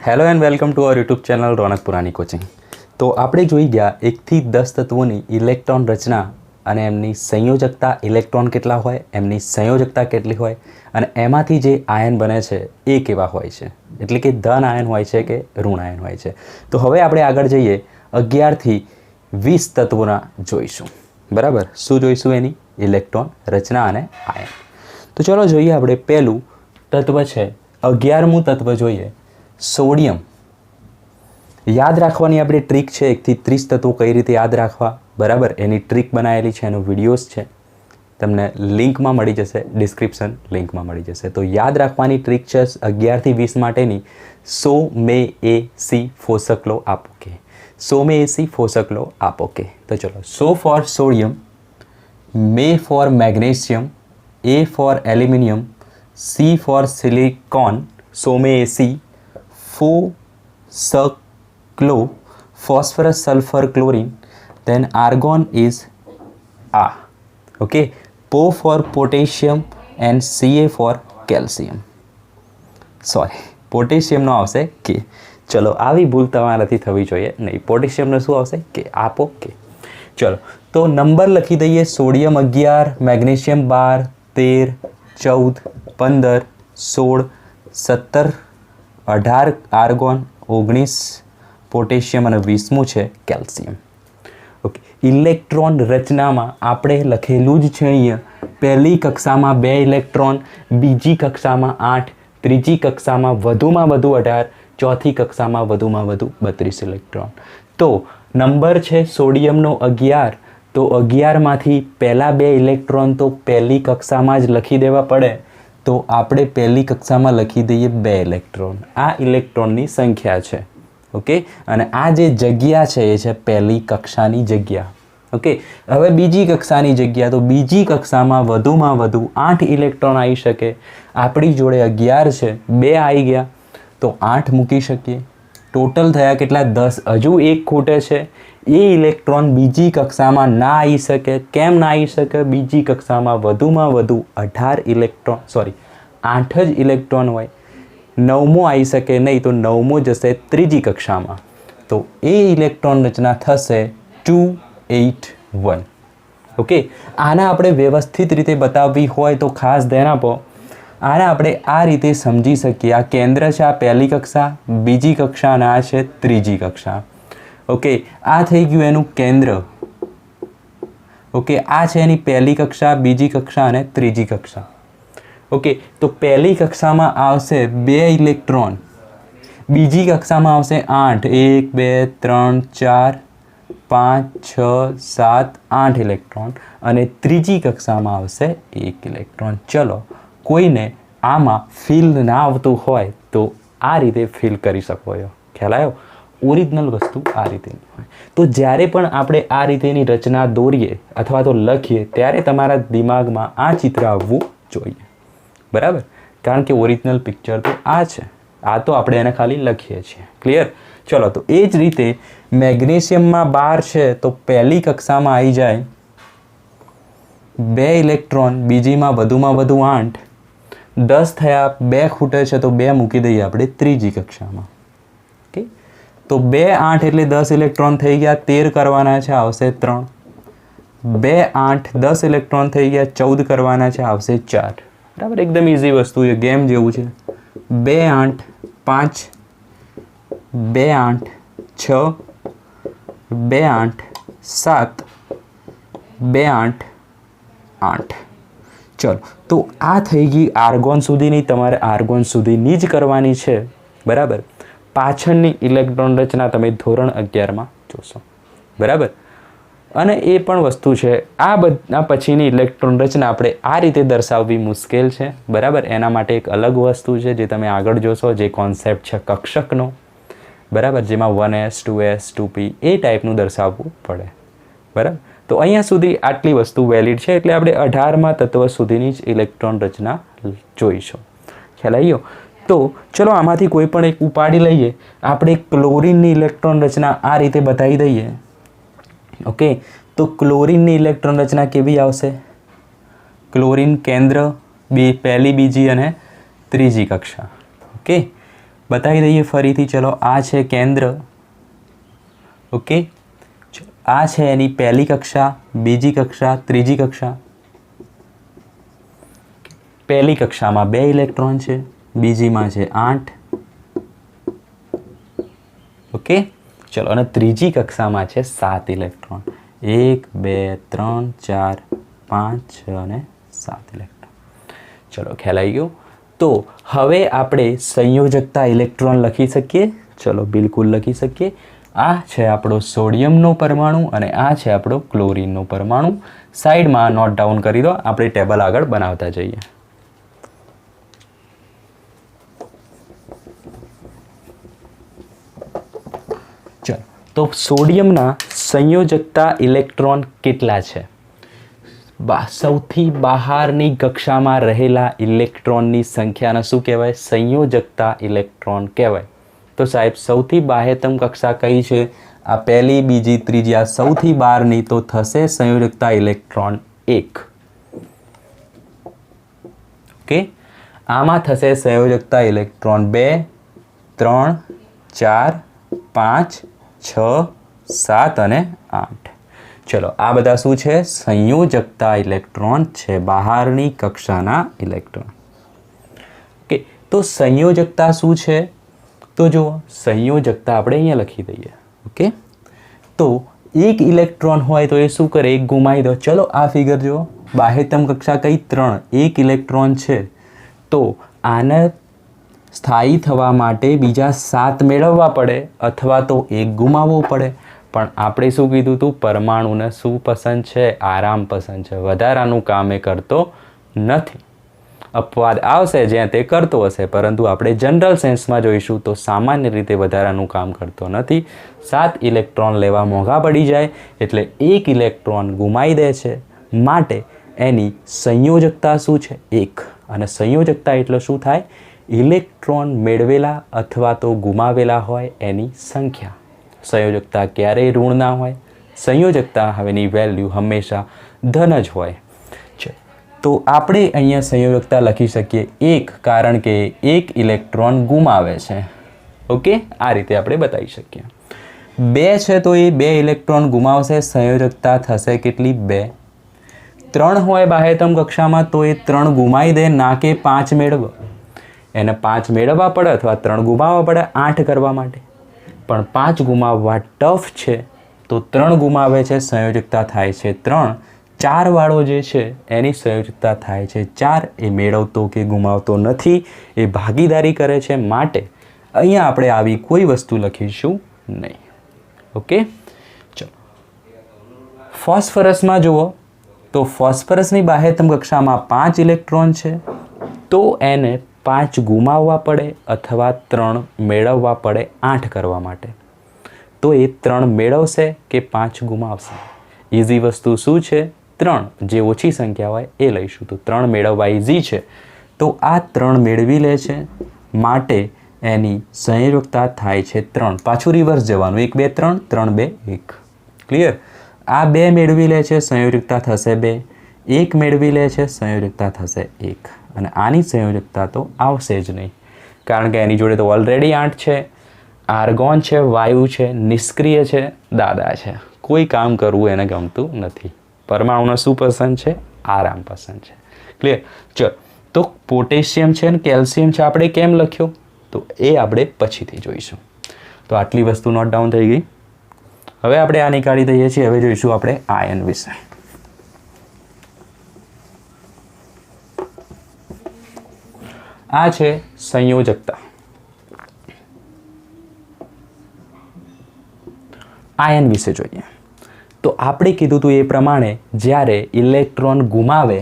Hello and welcome to our YouTube channel Ronak Purani coaching. તો આપણે જોઈ ગયા 1 થી 10 તત્વોની ઇલેક્ટ્રોન રચના અને એમની સંયોજકતા ઇલેક્ટ્રોન કેટલા હોય, એમની સંયોજકતા કેટલી હોય અને એમાંથી જે આયન બને છે એ કેવા હોય છે, એટલે કે ધન આયન હોય છે કે ઋણ આયન હોય છે। તો હવે આપણે આગળ જઈએ 11 થી 20 તત્વોના જોઈશું। બરાબર, શું જોઈશું? એની ઇલેક્ટ્રોન રચના અને આયન। તો ચલો જોઈએ, આપણે પહેલું તત્વ છે 11મું તત્વ જોઈએ, સોડિયમ। યાદ રાખવાની આપણી ટ્રીક છે 1 થી 30 તત્વો કઈ રીતે યાદ રાખવા, બરાબર, એની ટ્રીક બનાવેલી છે, એનો વિડીયોઝ છે, તમને લિંકમાં મળી જશે, ડિસ્ક્રિપ્શન લિંકમાં મળી જશે। તો યાદ રાખવાની ટ્રીક છે 11 થી 20 માટેની, સો મે એ સી પોષક લો આપો કે, સો મે એ સી પોષક લો આપો કે। તો ચલો, so for sodium, me for magnesium, A for aluminium, si for silicon, so me A si, ફોસકલો, phosphorus, sulfur, chlorine, then argon is A. Okay, Po for potassium and Ca for calcium. Sorry, પોટેશિયમનો આવશે કે। ચલો, આવી ભૂલ તમારાથી થવી જોઈએ નહીં। પોટેશિયમનો શું આવશે? કે, આપો કે। ચલો, તો નંબર લખી દઈએ, સોડિયમ 11, મેગ્નેશિયમ 12, 13, 14, 15, 16, 17, 18 આર્ગોન, 19 પોટેશિયમ અને 20મું છે કેલ્શિયમ। ઓકે, ઇલેક્ટ્રોન રચનામાં આપણે લખેલું જ છે અહીંયા, પહેલી કક્ષામાં 2 ઇલેક્ટ્રોન, બીજી કક્ષામાં 8, ત્રીજી કક્ષામાં વધુમાં વધુ 18, ચોથી કક્ષામાં વધુમાં વધુ 32 ઇલેક્ટ્રોન। તો નંબર છે સોડિયમનો 11, તો 11માંથી પહેલા 2 ઇલેક્ટ્રોન તો પહેલી કક્ષામાં જ લખી દેવા પડે, તો આપણે પહેલી કક્ષામાં લખી દઈએ 2 ઇલેક્ટ્રોન। આ ઇલેક્ટ્રોનની સંખ્યા છે, ઓકે, અને આ જે જગ્યા છે એ છે પહેલી કક્ષાની જગ્યા, ઓકે। હવે બીજી કક્ષાની જગ્યા, તો બીજી કક્ષામાં વધુમાં વધુ 8 ઇલેક્ટ્રોન આવી શકે। આપણી જોડે 11 છે, 2 આવી ગયા તો 8 મૂકી શકીએ, ટોટલ થયા કેટલા? 10। હજુ એક ખૂટે છે, એ ઇલેક્ટ્રોન બીજી કક્ષામાં ના આવી શકે। કેમ ના આવી શકે? બીજી કક્ષામાં વધુમાં વધુ 18 ઇલેક્ટ્રોન, સોરી 8 જ ઇલેક્ટ્રોન હોય, 9મો આવી શકે નહીં, તો 9મો જશે ત્રીજી કક્ષામાં, તો એ ઇલેક્ટ્રોન રચના થશે 281। ઓકે, આના આપણે વ્યવસ્થિત રીતે બતાવવી હોય તો ખાસ ધ્યાન આપો, આને આપણે આ રીતે સમજી શકીએ, આ કેન્દ્ર છે, આ પહેલી કક્ષા, બીજી કક્ષા અને આ છે ત્રીજી કક્ષા। ઓકે, આ થઈ ગયું એનું કેન્દ્ર। ઓકે, આ છે એની પહેલી કક્ષા, બીજી કક્ષા અને ત્રીજી કક્ષા। ઓકે, તો પહેલી કક્ષામાં આવશે 2 ઇલેક્ટ્રોન, બીજી કક્ષામાં આવશે 8, 1 2 3 4 5 6 7 8 ઇલેક્ટ્રોન, અને ત્રીજી કક્ષામાં આવશે 1 ઇલેક્ટ્રોન। ચલો, કોઈને આમાં ફીલ ના આવતું હોય તો આ રીતે ફીલ કરી શકો છો, ખ્યાલ આવ્યો? ઓરિજિનલ વસ્તુ આ રીતેની હોય, તો જ્યારે પણ આપણે આ રીતેની રચના દોરીએ અથવા તો લખીએ ત્યારે તમારા દિમાગમાં આ ચિત્ર આવવું જોઈએ, બરાબર, કારણ કે ઓરિજિનલ પિક્ચર તો આ છે, આ તો આપણે એને ખાલી લખીએ છીએ। ક્લિયર? ચલો, તો એ જ રીતે મેગ્નેશિયમમાં 12 છે, તો પહેલી કક્ષામાં આવી જાય 2 ઇલેક્ટ્રોન, બીજીમાં વધુમાં વધુ 8, 10 થયા, 2 ખૂટે છે તો 2 મૂકી દઈએ આપણે ત્રીજી કક્ષામાં। ઓકે, તો 2 8 એટલે 10 ઇલેક્ટ્રોન થઈ ગયા, 13 કરવાના છે, આવશે 3, 2 8 10 ઇલેક્ટ્રોન થઈ ગયા, 14 કરવાના છે, આવશે 4। બરાબર, એકદમ ઇઝી વસ્તુ છે, ગેમ જેવું છે। 2 8 5, 2 8 6, 2 8 7, 2 8 8। ચલો, તો આ થઈ ગઈ આર્ગોન સુધીની, તમારે આર્ગોન સુધીની જ કરવાની છે, બરાબર। પાછળની ઇલેક્ટ્રોન રચના તમે ધોરણ 11માં જોશો, બરાબર। અને એ પણ વસ્તુ છે, આ બધા પછીની ઇલેક્ટ્રોન રચના આપણે આ રીતે દર્શાવવી મુશ્કેલ છે, બરાબર। એના માટે એક અલગ વસ્તુ છે જે તમે આગળ જોશો, જે કોન્સેપ્ટ છે કક્ષકનો, બરાબર, જેમાં 1s 2s 2p એ ટાઈપનું દર્શાવવું પડે, બરાબર। તો અહીંયા સુધી આટલી વસ્તુ વેલિડ છે, એટલે આપણે 18મા તત્વ સુધીની જ ઇલેક્ટ્રોન રચના જોઈશું, ખ્યાલ આવ્યો? તો ચલો, આમાંથી કોઈ પણ એક ઉપાડી લઈએ, આપણે ક્લોરિનની ઇલેક્ટ્રોન રચના આ રીતે બતાવી દઈએ। ઓકે, તો ક્લોરિનની ઇલેક્ટ્રોન રચના કેવી આવશે? ક્લોરિન કેન્દ્ર, પહેલી બીજી અને ત્રીજી કક્ષા। ઓકે, બતાવી દઈએ ફરીથી. ચલો, આ છે કેન્દ્ર. ઓકે, આ છે એની પહેલી કક્ષા, બીજી કક્ષા, ત્રીજી કક્ષા. પહેલી કક્ષામાં 2 ઇલેક્ટ્રોન છે, બીજીમાં છે 8. ઓકે, ચલો, અને ત્રીજી કક્ષામાં છે 7 ઇલેક્ટ્રોન. 1 2 3 4 5 6 અને 7 ઇલેક્ટ્રોન. ચલો, ખ્યાલ આવી ગયો. તો હવે આપણે સંયોજકતા ઇલેક્ટ્રોન લખી શકીએ. ચલો, બિલકુલ લખી શકીએ. આ છે આપણો સોડિયમનો પરમાણુ અને આ છે આપણો ક્લોરીનનો પરમાણુ. સાઈડમાં નોટ ડાઉન કરી દો, આપણે ટેબલ આગળ બનાવતા જઈએ. ચલો, તો સોડિયમના સંયોજકતા ઇલેક્ટ્રોન કેટલા છે? સૌથી બહારની કક્ષામાં રહેલા ઇલેક્ટ્રોનની સંખ્યાને શું કહેવાય? સંયોજકતા ઇલેક્ટ્રોન કહેવાય. તો સાહેબ, સૌથી બાહ્યતમ કક્ષા કઈ છે? આ પહેલી, બીજી, ત્રીજી. આ સૌથી બહારની તો થશે સંયોજકતા ઇલેક્ટ્રોન 1. ઓકે, આમાં થશે સંયોજકતા ઇલેક્ટ્રોન 2 3 4 5 6 7 અને 8. ચલો, આ બધા શું છે? સંયોજકતા ઇલેક્ટ્રોન છે, બહારની કક્ષાના ઇલેક્ટ્રોન. ઓકે, તો સંયોજકતા શું છે? તો જુઓ, સંયોજકતા આપણે અહીંયા લખી દઈએ. ઓકે, તો એક ઇલેક્ટ્રોન હોય તો એ શું કરે? એક ગુમાવી દો. ચલો, આ ફિગર જુઓ, બાહ્યતમ કક્ષા કઈ? 3. એક ઇલેક્ટ્રોન છે, તો આને સ્થાયી થવા માટે બીજા 7 મેળવવા પડે અથવા તો એક ગુમાવવો પડે. પણ આપણે શું કીધું હતું? પરમાણુને શું પસંદ છે? આરામ પસંદ છે. વધારાનું કામ એ કરતો નથી. અપવાદ આવશે જ્યાં તે કરતો હશે, પરંતુ આપણે જનરલ સેન્સમાં જોઈશું તો સામાન્ય રીતે વધારાનું કામ કરતો નથી. 7 ઇલેક્ટ્રોન લેવા મોંઘા પડી જાય, એટલે એક ઇલેક્ટ્રોન ગુમાવી દે છે. માટે એની સંયોજકતા શું છે? 1. અને સંયોજકતા એટલે શું થાય? ઇલેક્ટ્રોન મેળવેલા અથવા તો ગુમાવેલા હોય એની સંખ્યા. સંયોજકતા ક્યારેય ઋણ ના હોય. સંયોજકતા હવેની વેલ્યુ હંમેશા ધન જ હોય. તો આપણે અહીંયા સંયોજકતા લખી શકીએ 1, કારણ કે એક ઇલેક્ટ્રોન ગુમાવે છે. ઓકે, આ રીતે આપણે બતાવી શકીએ. 2 છે તો એ 2 ઇલેક્ટ્રોન ગુમાવશે, સંયોજકતા થશે કેટલી? 2. 3 હોય બાહ્યતમ કક્ષામાં તો એ 3 ગુમાવી દે, ના કે 5 મેળવો. એને 5 મેળવવા પડે અથવા 3 ગુમાવવા પડે 8 કરવા માટે. પણ 5 ગુમાવવા ટફ છે, તો 3 ગુમાવે છે, સંયોજકતા થાય છે 3. 4 વાળો જે છે એની સંયોજકતા થાય છે 4. એ મેળવતો કે ગુમાવતો નથી, એ ભાગીદારી કરે છે. માટે અહીંયા આપણે આવી કોઈ વસ્તુ લખીશું નહીં. ઓકે, ચલો, ફોસ્ફરસમાં જુઓ તો ફોસ્ફરસની બાહ્યતમ કક્ષામાં 5 ઇલેક્ટ્રોન છે, તો એને 5 ગુમાવવા પડે અથવા 3 મેળવવા પડે 8 કરવા માટે. તો એ 3 મેળવશે કે 5 ગુમાવશે? ઇઝી વસ્તુ શું છે? 3. જે ઓછી સંખ્યા હોય એ લઈશું. તો 3 મેળવવા ઇઝી છે, તો આ 3 મેળવી લે છે. માટે એની સંયોજકતા થાય છે 3. પાછું રિવર્સ જવાનું, 1 2 3 3 2 1. ક્લિયર? આ 2 મેળવી લે છે, સંયોજકતા થશે 2. 1 મેળવી લે છે, સંયોજકતા થશે 1. અને આની સંયોજકતા તો આવશે જ નહીં, કારણ કે એની જોડે તો ઓલરેડી 8 છે. આર્ગોન છે, વાયુ છે, નિષ્ક્રિય છે, દાદા છે. કોઈ કામ કરવું એને ગમતું નથી. પરમાણુને શું પસંદ છે? આરામ પસંદ છે. ક્લિયર? ચલો, તો પોટેશિયમ છે ને કેલ્શિયમ છે, આપણે કેમ લખ્યો? તો એ આપણે પછીથી જોઈશું. તો આટલી વસ્તુ નોટ ડાઉન થઈ ગઈ. હવે આપણે આ નીકાળી દઈએ છીએ. હવે જોઈશું આપણે આયન વિશે. આ છે સંયોજકતા. આયન વિશે જોઈએ તો આપણે કીધું હતું એ પ્રમાણે જ્યારે ઇલેક્ટ્રોન ગુમાવે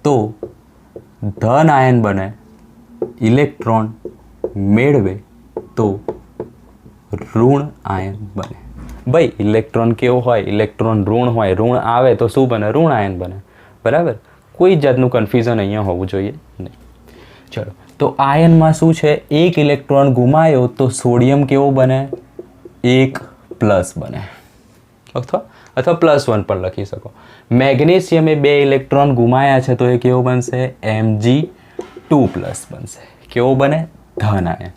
તો ધન આયન બને, ઇલેક્ટ્રોન મેળવે તો ઋણ આયન બને. ભાઈ, ઇલેક્ટ્રોન કેવો હોય? ઇલેક્ટ્રોન ઋણ હોય. ઋણ આવે તો શું બને? ઋણ આયન બને. બરાબર? કોઈ જાતનું કન્ફ્યુઝન અહીંયા હોવું જોઈએ નહીં. ચલો, તો આયનમાં શું છે? એક ઇલેક્ટ્રોન ગુમાયો તો સોડિયમ કેવો બને? 1+ બને, અથવા +1 પણ લખી શકો. મેગ્નેશિયમે 2 ઇલેક્ટ્રોન ગુમાયા છે તો એ કેવો બનશે? 2+ બનશે. કેવો બને? ધન આયન.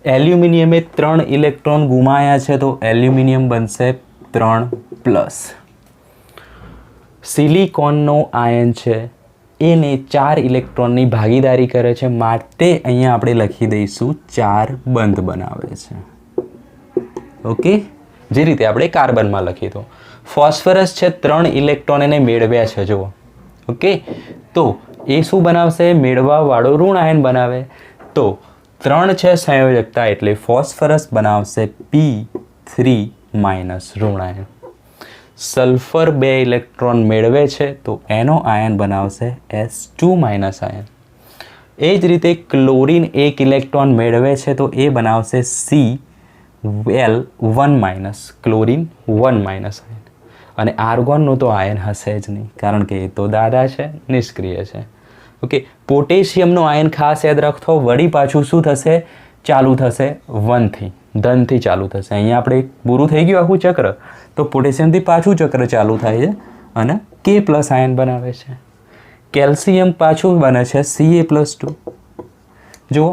એલ્યુમિનિયમે 3 ઇલેક્ટ્રોન ગુમાયા છે તો એલ્યુમિનિયમ બનશે 3+. સિલિકોનનો આયન છે એને 4 ઇલેક્ટ્રોનની ભાગીદારી કરે છે, માટે અહીંયા આપણે લખી દઈશું 4 બંધ બનાવે છે. ઓકે, જે રીતે આપણે કાર્બનમાં લખી દો. ફોસ્ફરસ છે 3 ઇલેક્ટ્રોન એને મેળવ્યા છે જુઓ. ઓકે, તો એ શું બનાવશે? મેળવાવાળો ઋણ આયન બનાવે. તો 3 છે સંયોજકતા એટલે ફોસ્ફરસ બનાવશે P3- ઋણ આયન. સલ્ફર 2 ઇલેક્ટ્રોન મેળવે છે તો એનો આયન બનાવશે S2- આયન. એ જ રીતે ક્લોરીન 1 ઇલેક્ટ્રોન મેળવે છે તો એ બનાવશે Cl1-, ક્લોરીન 1- આયન. અને આર્ગોનનું તો આયન હશે જ નહીં, કારણ કે એ તો દાદા છે, નિષ્ક્રિય છે. ઓકે, પોટેશિયમનું આયન ખાસ યાદ રાખો. વળી પાછું શું થશે? ચાલુ થશે 1થી, ધનથી ચાલુ થશે. અહીંયા આપણે પૂરું થઈ ગયું આખું ચક્ર, તો પોટેશિયમથી પાછું ચક્ર ચાલુ થાય છે અને K+ આયન બનાવે છે. કેલ્શિયમ પાછું બને છે Ca+2. જુઓ,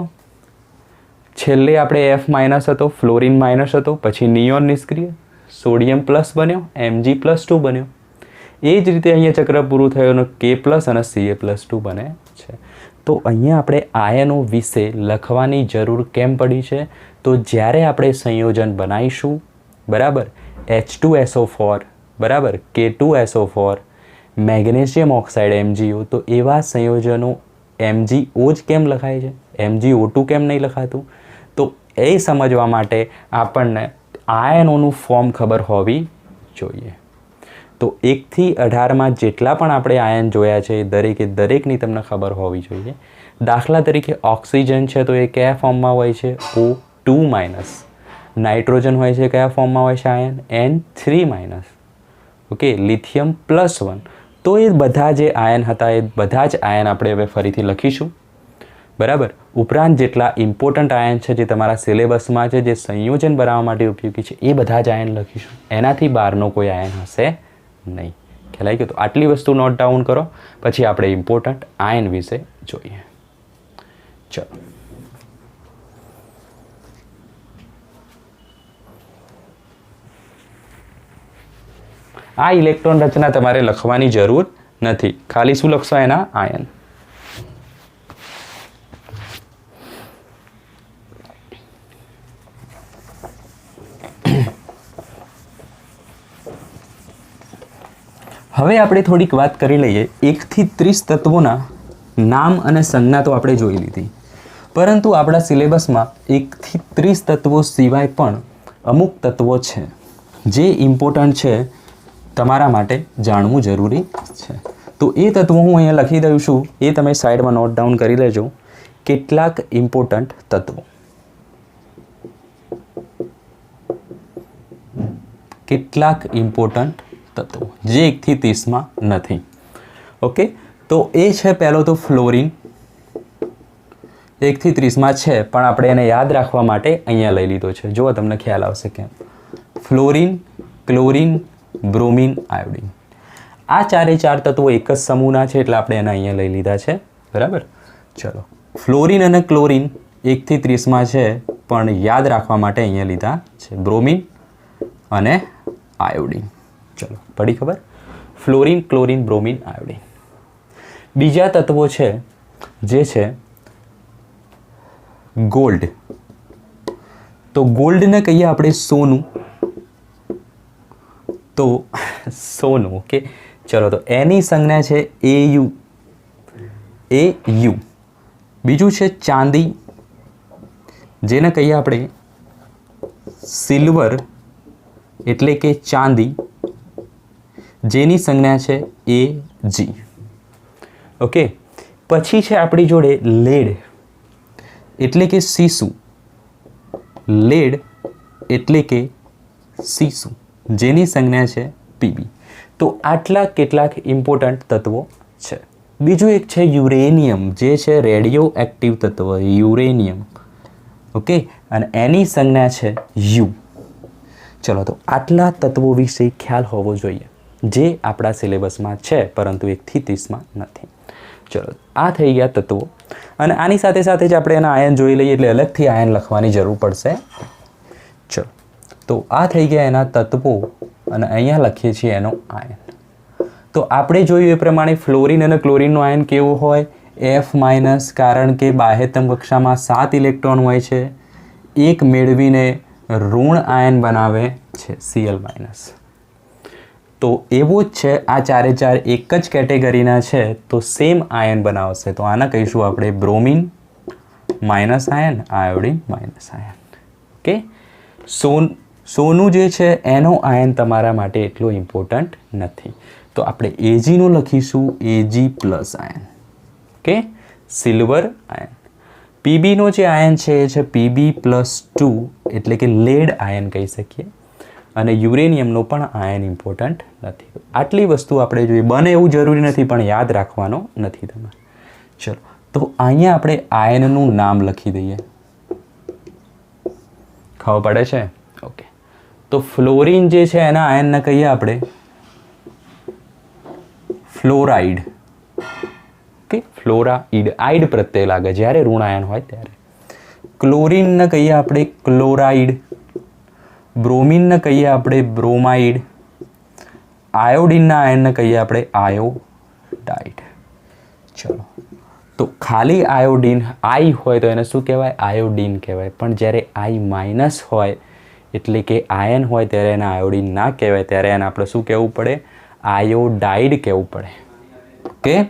છેલ્લે આપણે F- હતો, ફ્લોરિન માઇનસ હતો, પછી નિયોન નિષ્ક્રિય, સોડિયમ પ્લસ બન્યો, Mg+2 બન્યો. એ જ રીતે અહીંયા ચક્ર પૂરું થયું અને K+ અને Ca+2 બને છે. તો અહીંયા આપણે આયનો વિશે લખવાની જરૂર કેમ પડી છે? તો જ્યારે આપણે સંયોજન બનાવીશું, બરાબર, H2SO4, બરાબર, K2SO4, મેગ્નેશિયમ ઓક્સાઇડ MgO, તો એવા સંયોજનો MgO જ કેમ લખાય છે, MgO2 કેમ નહીં લખાતું? તો એ સમજવા માટે આપણને આયનોનું ફોર્મ ખબર હોવી જોઈએ. તો 1 થી 18માં જેટલા પણ આપણે આયન જોયા છે એ દરેકની તમને ખબર હોવી જોઈએ. દાખલા તરીકે ઓક્સિજન છે તો એ કયા ફોર્મમાં હોય છે? O2-. નાઇટ્રોજન હોય છે કયા ફોર્મમાં હોય છે આયન? N3-. Okay, lithium +1. તો એ બધા જે આયન હતા એ બધા જ આયન આપણે હવે ફરીથી લખીશું, બરાબર. ઉપરાંત જેટલા ઇમ્પોર્ટન્ટ આયન છે જે તમારા સિલેબસમાં છે, જે સંયોજન બનાવવા માટે ઉપયોગી છે, એ બધા જ આયન લખીશું. એનાથી બહારનો કોઈ આયન હશે નહીં. ખ્યાલ આવી ગયો? તો આટલી વસ્તુ નોટ ડાઉન કરો, પછી આપણે ઇમ્પોર્ટન્ટ આયન વિશે જોઈએ. ચલો, આ ઇલેક્ટ્રોન રચના તમારે લખવાની જરૂર નથી, ખાલી શું લખશો? એના આયન. હવે આપણે થોડીક વાત કરી લઈએ. 1 થી 30 તત્વોના નામ અને સંજ્ઞા તો આપણે જોઈ લીધી, પરંતુ આપણા સિલેબસમાં 1 થી 30 તત્વો સિવાય પણ અમુક તત્વો છે જે ઇમ્પોર્ટન્ટ છે, તમારા માટે જાણવું જરૂરી છે. તો એ તત્વો હું અહીંયા લખી દઉં છું, એ તમે સાઈડમાં નોટ ડાઉન કરી લેજો. કેટલાક ઇમ્પોર્ટન્ટ તત્વો, કેટલાક ઇમ્પોર્ટન્ટ તત્વો જે 1 થી 30માં નથી. ઓકે, તો એ છે પહેલો તો ફ્લોરિન. 1 થી 30માં છે પણ આપણે એને યાદ રાખવા માટે અહીંયા લઈ લીધો છે. જુઓ, તમને ખ્યાલ આવશે કેમ. ફ્લોરિન, ક્લોરિન, બ્રોમિન, આયોડિન, આ 4 તત્વો એક જ સમૂહના છે એટલે આપણે એને અહીંયા લઈ લીધા છે, બરાબર. ચલો, ફ્લોરિન અને ક્લોરિન 1 થી 30માં છે પણ યાદ રાખવા માટે અહીંયા લીધા છે, બ્રોમિન અને આયોડિન. ચલો, પડી ખબર? Fluorine, chlorine, bromine, iodine. બીજા તત્વો છે જે છે ગોલ્ડ. તો ગોલ્ડને કહીએ આપણે સોનું. તો સોનું, ઓકે. ચલો, તો એની સંજ્ઞા છે AU. બીજું છે ચાંદી, જેને કહીએ આપણે સિલ્વર, એટલે કે ચાંદી, જેની સંજ્ઞા છે AG. ઓકે, પછી છે આપણી જોડે લેડ, એટલે કે સીસુ. લેડ એટલે કે સીસુ, જેની સંજ્ઞા છે PB. તો આટલા કેટલાક ઇમ્પોર્ટન્ટ તત્વો છે. બીજું એક છે યુરેનિયમ, જે છે રેડિયો એક્ટિવ તત્વ, યુરેનિયમ. ઓકે, અને એની સંજ્ઞા છે U. ચલો, તો આટલા તત્વો વિશે ખ્યાલ હોવો જોઈએ જે આપણા સિલેબસમાં છે પરંતુ 1 થી 30માં નથી. ચલો આ થઈ ગયા તત્વો અને આની સાથે સાથે જ આપણે એના આયન જોઈ લઈએ એટલે અલગથી આયન લખવાની જરૂર પડશે. ચલો તો આ થઈ ગયા એના તત્વો અને અહીંયા લખીએ છીએ એનો આયન. તો આપણે જોયું એ પ્રમાણે ફ્લોરિન અને ક્લોરિનનો આયન કેવો હોય F- કારણ કે બાહ્યતમ કક્ષામાં 7 ઇલેક્ટ્રોન હોય છે. એક મેળવીને ઋણ આયન બનાવે છે Cl-. તો એવું જ છે આ ચારે ચાર એક જ કેટેગરીના છે તો સેમ આયન બનાવશે. તો આના કહીશું આપણે bromine minus ion, iodine minus ion. Okay, સોનું જે છે એનો આયન તમારા માટે એટલો ઇમ્પોર્ટન્ટ નથી તો આપણે Ag નું લખીશું Ag+ ion. Okay, silver ion. Pb નો જે આયન છે એ છે Pb+2 એટલે કે લેડ આયન કહી શકીએ અને યુરેનિયમનો પણ આયન ઇમ્પોર્ટન્ટ નથી. આટલી વસ્તુ આપણે જોઈએ, બને એવું જરૂરી નથી પણ યાદ રાખવાનો નથી તમારે. ચલો તો અહીંયા આપણે આયનનું નામ લખી દઈએ. ખબર પડે છે? ઓકે, તો ફ્લોરિન જે છે એના આયનને કહીએ આપણે ફ્લોરાઇડ. ઓકે, ફ્લોરાઇડ, આઇડ પ્રત્યે લાગે જ્યારે ઋણ આયન હોય ત્યારે. ક્લોરિનને કહીએ આપણે ક્લોરાઇડ. બ્રોમિનને કહીએ આપણે બ્રોમાઇડ. આયોડિનના આયનને કહીએ આપણે આયોડાઇડ. ચલો તો ખાલી આયોડિન આઈ હોય તો એને શું કહેવાય? આયોડિન કહેવાય. પણ જ્યારે I- હોય એટલે કે આયન હોય ત્યારે એને આયોડિન ના કહેવાય, ત્યારે એને આપણે શું કહેવું પડે? આયોડાઇડ કહેવું પડે. ઓકે,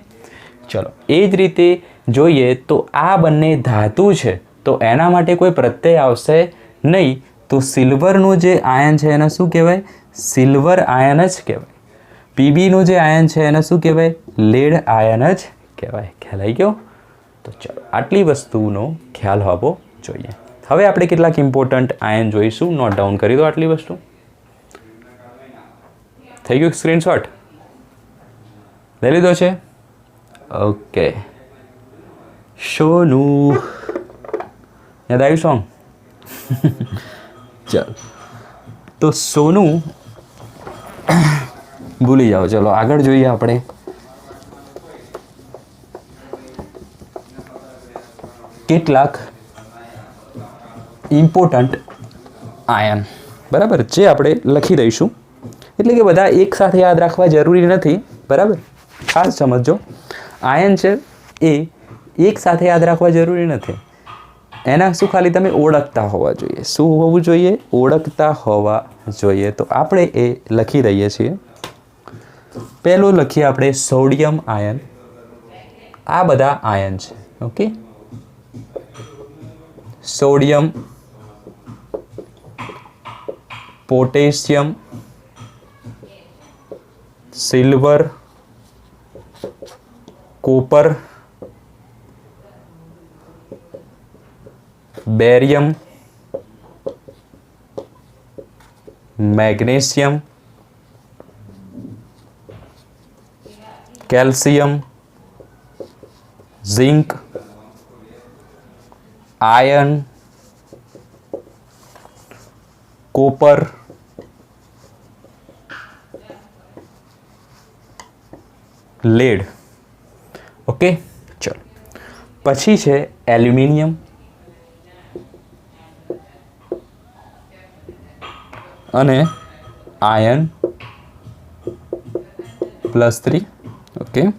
ચલો એ જ રીતે જોઈએ તો આ બંને ધાતુ છે તો એના માટે કોઈ પ્રત્યય આવશે નહીં. તો સિલ્વરનું જે આયન છે એને શું કહેવાય? સિલ્વર આયન જ કહેવાય. પીબીનું જે આયન છે એને શું કહેવાય? લેડ આયન જ કહેવાય. ખ્યાલ આવી ગયો? તો ચલો આટલી વસ્તુનો ખ્યાલ હોવો જોઈએ. હવે આપણે કેટલાક ઇમ્પોર્ટન્ટ આયન જોઈશું. નોટ ડાઉન કરી દો આટલી વસ્તુ. થઈ ગયું સ્ક્રીનશોટ? લઈ લીધો છે? ઓકે, સોનું યાદ આવ્યું સોંગ? ચાલો તો સોનું ભૂલી જાઓ. ચલો આગળ જોઈએ આપણે. કેટલાક ઇમ્પોર્ટન્ટ આયન, બરાબર, જે આપણે લખી દઈશું. એટલે કે બધા એક સાથે યાદ રાખવા જરૂરી નથી, બરાબર? ખાસ સમજો, આયન છે એ એક સાથે યાદ રાખવા જરૂરી નથી. એના શું ખાલી તમે ઓળખતા હોવા જોઈએ. શું હોવું જોઈએ? ઓળખતા હોવા જોઈએ. તો આપણે એ લખી દઈએ છીએ. પહેલું લખીએ આપણે સોડિયમ આયન. આ બધા આયન છે. Okay, sodium, potassium, silver, copper, barium, magnesium, calcium, zinc, iron, copper, lead. Okay, ચલો પછી છે એલ્યુમિનિયમ અને આયર્ન +3. ઓકે,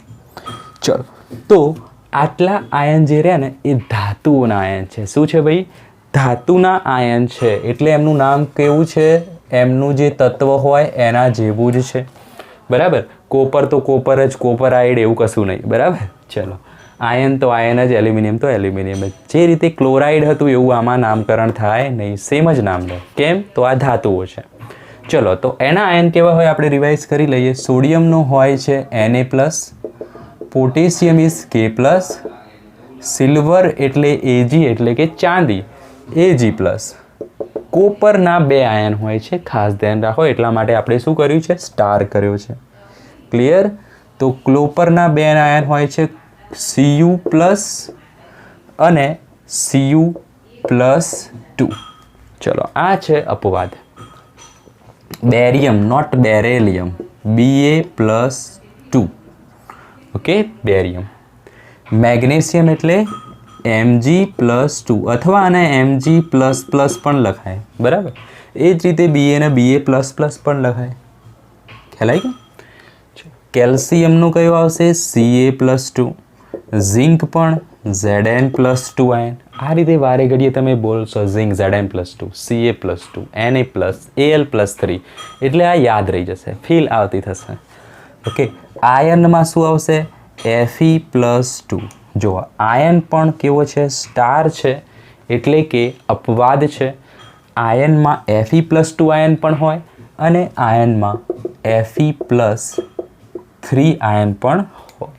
ચલો તો આટલા આયન જે રહ્યા ને એ ધાતુઓના આયન છે. શું છે ભાઈ? ધાતુના આયન છે. એટલે એમનું નામ કેવું છે? એમનું જે તત્વ હોય એના જેવું જ છે, બરાબર? કોપર તો કોપર જ, કોપરાઇડ એવું કશું નહીં, બરાબર? ચલો આયન તો આયન જ, એલ્યુમિનિયમ તો એલ્યુમિનિયમ જ. જે રીતે ક્લોરાઇડ હતું એવું આમાં નામકરણ થાય નહીં, સેમ જ નામ લે. કેમ? તો આ ધાતુઓ છે. ચલો તો એના આયન કેવા હોય આપણે રિવાઇઝ કરી લઈએ. સોડિયમનો હોય છે Na+, potassium is K+, silver એટલે Ag એટલે કે ચાંદી Ag+. કોપરના 2 આયન હોય છે, ખાસ ધ્યાન રાખો, એટલા માટે આપણે શું કર્યું છે? સ્ટાર કર્યો છે. ક્લિયર? તો કોપરના 2 આયન હોય છે Cu+ અને Cu+2. ચલો આ છે અપવાદ. Barium, not beryllium, Ba+2. Okay, barium. Magnesium એટલે Mg+2 અથવા આને Mg++ પણ લખાય, બરાબર. એ જ રીતે Ba ને Ba++ પણ લખાય. ખ્યાલ આવી ગયો. કેલ્શિયમનું કયું આવશે? Ca+2. ઝિંક પણ Zn+2 આયન. આ રીતે વારે ઘડીએ તમે બોલશો zinc Zn+2, Ca+2, Na+, Al+3 એટલે આ યાદ રહી જશે, ફીલ આવતી થશે. ઓકે, આયનમાં શું આવશે? Fe+2. જો આયન પણ કેવો છે? સ્ટાર છે, એટલે કે અપવાદ છે. આયનમાં Fe+2 આયન પણ હોય અને આયનમાં Fe+3 આયન પણ હોય.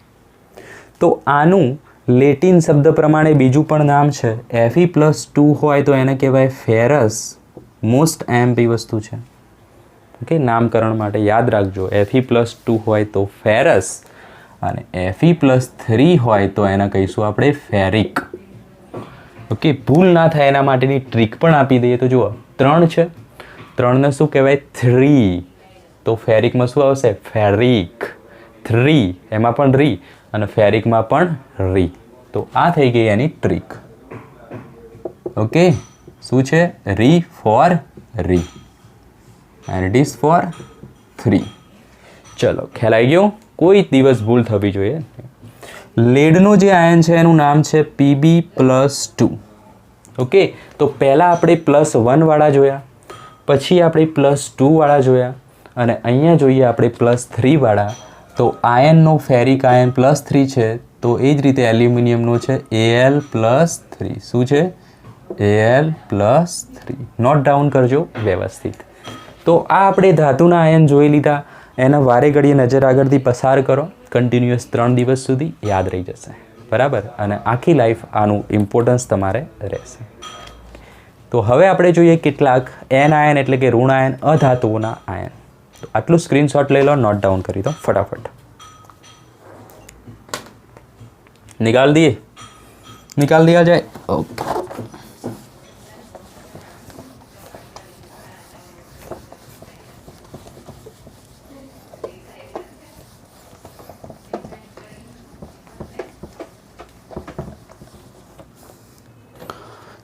તો આનું લેટિન શબ્દ પ્રમાણે બીજું પણ નામ છે. Fe+2 હોય તો એને કહેવાય ફેરસ. મોસ્ટ એમ્પી વસ્તુ છે. ઓકે, નામકરણ માટે યાદ રાખજો. Fe+2 હોય તો ફેરસ અને Fe+3 હોય તો એને કહીશું આપણે ફેરિક. ઓકે, ભૂલ ના થાય એના માટેની ટ્રીક પણ આપી દઈએ. તો જુઓ 3 છે, 3ને શું કહેવાય? 3. તો ફેરિકમાં શું આવશે? ફેરિક. 3 એમાં પણ રી અને ફેરિકમાં પણ રી. તો આ થઈ ગઈ એની ટ્રીક. ઓકે, શું છે? રી ફોર રી and it is for 3. ચલો, ખ્યાલ આવી ગયો? કોઈ દિવસ ભૂલ થવી જોઈએ. લેડનું જે આયન છે એનું નામ છે Pb+2. ઓકે, તો પહેલાં આપણે +1 વાળા જોયા, પછી આપણે +2 વાળા જોયા અને અહીંયા જોઈએ આપણે +3 વાળા. તો આયનનો ફેરિક આયન +3 છે, તો એ જ રીતે એલ્યુમિનિયમનો છે Al+3. શું છે? Al+3. નોટ ડાઉન કરજો વ્યવસ્થિત. તો આ આપણે ધાતુના આયન જોઈ લીધા. એના વારે ઘડીએ નજર આગળથી પસાર કરો. કન્ટિન્યુઅસ 3 દિવસ સુધી યાદ રહી જશે, બરાબર. અને આખી લાઈફ આનું ઇમ્પોર્ટન્સ તમારે રહેશે. તો હવે આપણે જોઈએ કેટલાક એન આયન એટલે કે ઋણ આયન, અધાતુઓના આયન. તો આટલું સ્ક્રીનશોટ લઈ લો, નોટ ડાઉન કરી દો ફટાફટ. નિકાલ દિયા જાય. ઓકે,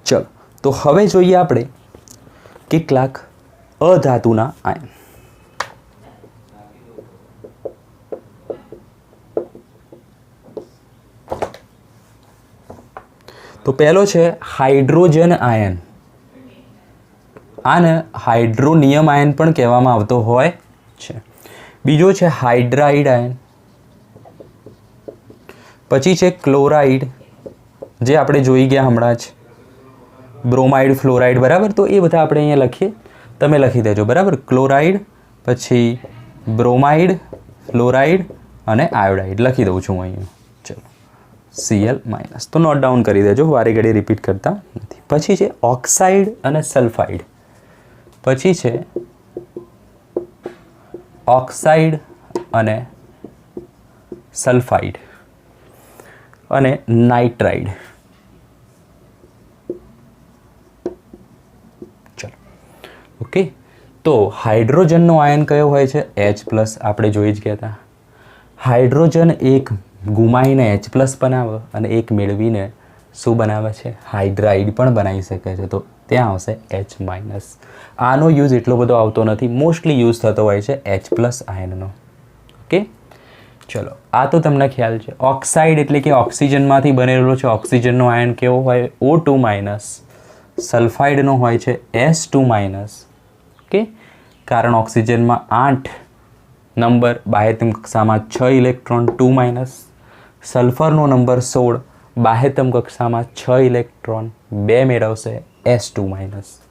ચલો. તો હવે જોઈએ આપણે કેટલાક અધાતુના આયન. તો પહેલો છે હાઇડ્રોજન આયન. આને હાઇડ્રોનિયમ આયન પણ કહેવામાં આવતો હોય છે. બીજો છે હાઇડ્રાઇડ આયન. પછી છે ક્લોરાઇડ, જે આપણે જોઈ ગયા હમણાં જ. બ્રોમાઇડ, ફ્લોરાઇડ, બરાબર. તો એ બધા આપણે અહીંયા લખીએ, તમે લખી દેજો, બરાબર. ક્લોરાઇડ, પછી બ્રોમાઇડ, ફ્લોરાઇડ અને આયોડાઇડ લખી દઉં છું અહીંયા. ચલો, Cl-. તો નોટ ડાઉન કરી દેજો, વારે ઘડી રિપીટ કરતા નથી. પછી છે ઓક્સાઇડ અને સલ્ફાઇડ. પછી છે ઓક્સાઇડ અને સલ્ફાઇડ અને નાઇટ્રાઇડ. ઓકે, તો હાઇડ્રોજનનો આયન કયો હોય છે? H+. આપણે જોઈ જ ગયા હતા. હાઇડ્રોજન એક ગુમાઈને H+ બનાવે અને એક મેળવીને શું બનાવે છે? હાઇડ્રાઇડ પણ બનાવી શકે છે. તો ત્યાં આવશે H-. આનો યુઝ એટલો બધો આવતો નથી, મોસ્ટલી યુઝ થતો હોય છે H+ આયનનો. ઓકે, ચલો, આ તો તમને ખ્યાલ છે. ઓક્સાઇડ એટલે કે ઓક્સિજનમાંથી બનેલો છે. ઓક્સિજનનો આયન કેવો હોય? O2-. સલ્ફાઇડનો હોય છે S2-. ઓકે, કારણ ઓક્સિજનમાં 8 નંબર, બાહ્યતમ કક્ષામાં 6 ઇલેક્ટ્રોન 2-. સલ્ફરનો નંબર 16, બાહ્યતમ કક્ષામાં 6 ઇલેક્ટ્રોન 2 મેળવશે S2-.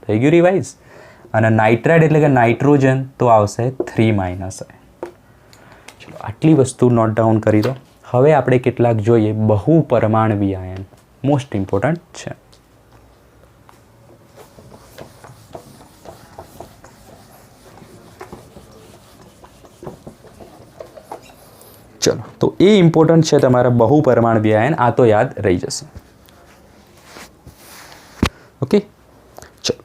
થઈ ગયું રિવાઇઝ. અને નાઇટ્રાઇડ એટલે કે નાઇટ્રોજન તો આવશે 3-. ચલો, આટલી વસ્તુ નોટ ડાઉન કરી દો. હવે આપણે કેટલાક જોઈએ બહુપરમાણવી આયન. મોસ્ટ ઇમ્પોર્ટન્ટ છે. ચલો, તો એ ઇમ્પોર્ટન્ટ છે તમારા બહુપરમાણવી આયન. આ તો યાદ રહી જશે. ઓકે, ચલો.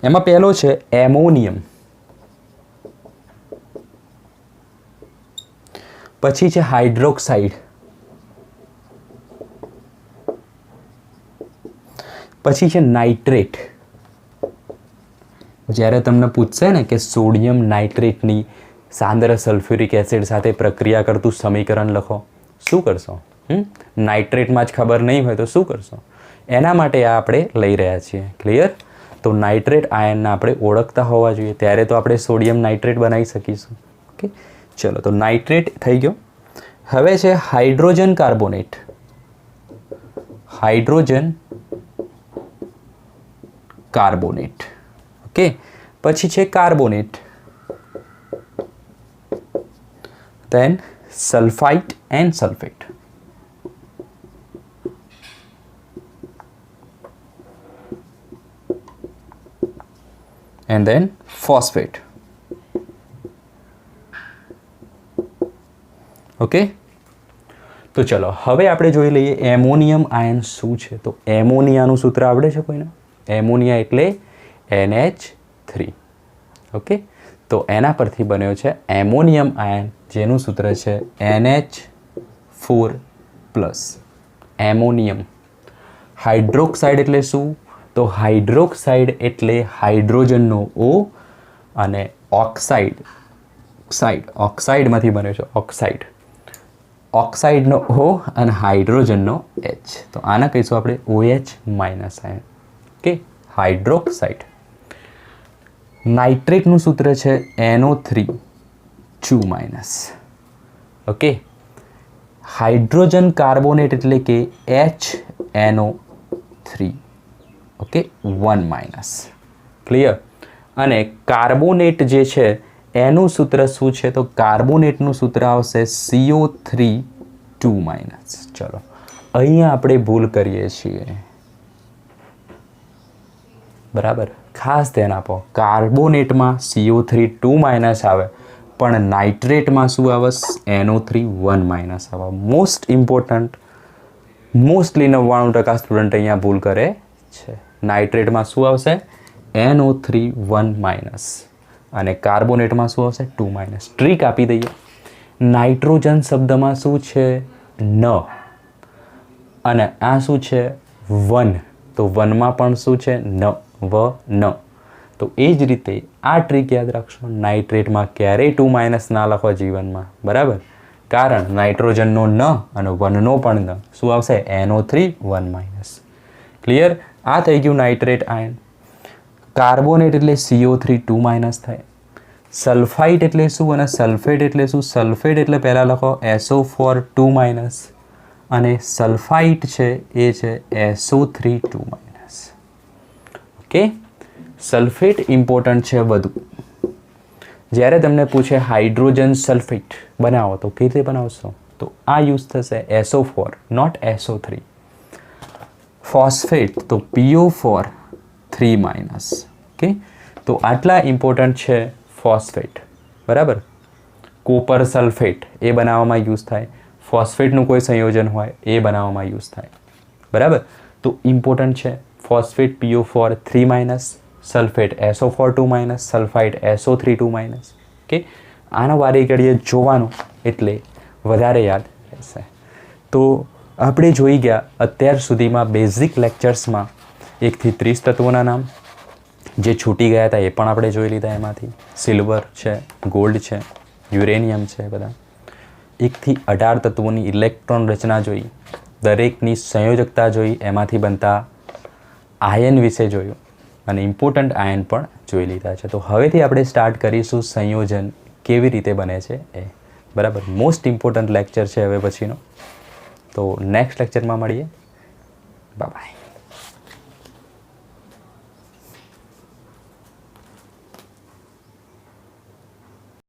એમાં પહેલો છે એમોનિયમ, પછી છે હાઇડ્રોક્સાઇડ, પછી છે નાઇટ્રેટ. જ્યારે તમને પૂછશે ને કે સોડિયમ નાઇટ્રેટની સાંદ્ર સલ્ફ્યુરિક એસિડ સાથે પ્રક્રિયા કરતું સમીકરણ લખો, શું કરશો? નાઇટ્રેટમાં જ ખબર નહીં હોય તો શું કરશો? એના માટે આ આપણે લઈ રહ્યા છીએ. ક્લિયર? તો નાઇટ્રેટ આયનને આપણે ઓળખતા હોવા જોઈએ, ત્યારે તો આપણે સોડિયમ નાઇટ્રેટ બનાવી શકીશું. ઓકે, ચલો, તો નાઇટ્રેટ થઈ ગયો. હવે છે hydrogen carbonate. Hydrogen carbonate. Okay, પછી છે carbonate, then sulfite and sulfate. And then phosphate. Okay, તો ચલો હવે આપણે જોઈ લઈએ એમોનિયમ આયન શું છે. તો એમોનિયાનું સૂત્ર આવડે છે કોઈને? એમોનિયા એટલે NH3. ઓકે, તો એના પરથી બન્યો છે એમોનિયમ આયન, જેનું સૂત્ર છે NH4+. એમોનિયમ. હાઇડ્રોક્સાઇડ એટલે શું? તો હાઇડ્રોક્સાઇડ એટલે હાઇડ્રોજનનો O અને ઓક્સાઇડમાંથી બન્યો છે ઓક્સાઇડ. ઓક્સાઇડનો O અને હાઇડ્રોજનનો H. તો આના કહીશું આપણે OH- આયન. Okay, hydroxide. નાઇટ્રેટનું સૂત્ર છે NO3 2-. ઓકે, હાઇડ્રોજન કાર્બોનેટ એટલે કે HNO3. ઓકે, 1-. ક્લિયર? અને કાર્બોનેટ જે છે એનું સૂત્ર શું છે? તો કાર્બોનેટનું સૂત્ર આવશે CO3 2-. ચલો, અહીંયા આપણે ભૂલ કરીએ છીએ. બરાબર, ખાસ ધ્યાન આપો. કાર્બોનેટમાં CO3 2- આવે, પણ નાઇટ્રેટમાં શું આવે? NO3 1- આવે. મોસ્ટ ઇમ્પોર્ટન્ટ, મોસ્ટલી 99% સ્ટુડન્ટ અહીંયા ભૂલ કરે છે. નાઇટ્રેટમાં શું આવશે? NO3 1- અને કાર્બોનેટમાં શું આવશે? 2-. ટ્રીક આપી દઈએ. નાઇટ્રોજન શબ્દમાં શું છે? ન, અને આ શું છે? 1. તો 1માં પણ શું છે? ન. તો એ જ રીતે આ ટ્રીક યાદ રાખશો. નાઇટ્રેટમાં ક્યારેય 2- ના લખો જીવનમાં. બરાબર, કારણ નાઇટ્રોજનનો ન અને 1નો પણ ન. શું આવશે? NO3 1-. ક્લિયર? આ થઈ ગયું નાઇટ્રેટ આયન. કાર્બોનેટ એટલે CO3 2- થાય. સલ્ફાઇટ એટલે શું અને સલ્ફેટ એટલે શું? સલ્ફેટ એટલે પહેલાં લખો SO4 2-, અને સલ્ફાઇટ છે એ છે SO3 2-. ઓકે, સલ્ફેટ ઇમ્પોર્ટન્ટ છે વધુ. જ્યારે તમને પૂછે હાઇડ્રોજન સલ્ફેટ બનાવો તો કેવી રીતે બનાવશો? તો આ યુઝ થશે SO4 નોટ SO3. ફોસ્ફેટ તો PO4 3-. ઓકે, તો આટલા ઇમ્પોર્ટન્ટ છે ફોસ્ફેટ. બરાબર, કોપર સલ્ફેટ એ બનાવવામાં યુઝ થાય. ફોસ્ફેટનું કોઈ સંયોજન હોય એ બનાવવામાં યુઝ થાય. બરાબર, તો ઇમ્પોર્ટન્ટ છે phosphate PO4 3-, sulphate SO4 2-, સલ્ફાઇટ SO3 2-. Okay, આનો વારે ઘડીએ જોવાનું એટલે વધારે યાદ રહેશે. તો આપણે જોઈ ગયા અત્યાર સુધીમાં બેઝિક લેક્ચર્સમાં 1 થી 30 તત્વોના નામ. જે છૂટી ગયા હતા એ પણ આપણે જોઈ લીધા. એમાંથી સિલ્વર છે, ગોલ્ડ છે, યુરેનિયમ છે, બધા. 1 થી 18 તત્વોની ઇલેક્ટ્રોન રચના જોઈ, દરેકની સંયોજકતા જોઈ, એમાંથી બનતા આયન વિશે જોયું, અને ઇમ્પોર્ટન્ટ આયન પણ જોઈ લીધા છે. તો હવેથી આપણે સ્ટાર્ટ કરીશું સંયોજન કેવી રીતે બને છે એ. બરાબર, મોસ્ટ ઇમ્પોર્ટન્ટ લેક્ચર છે હવે પછીનો. તો નેક્સ્ટ લેક્ચરમાં મળીએ. Bye bye.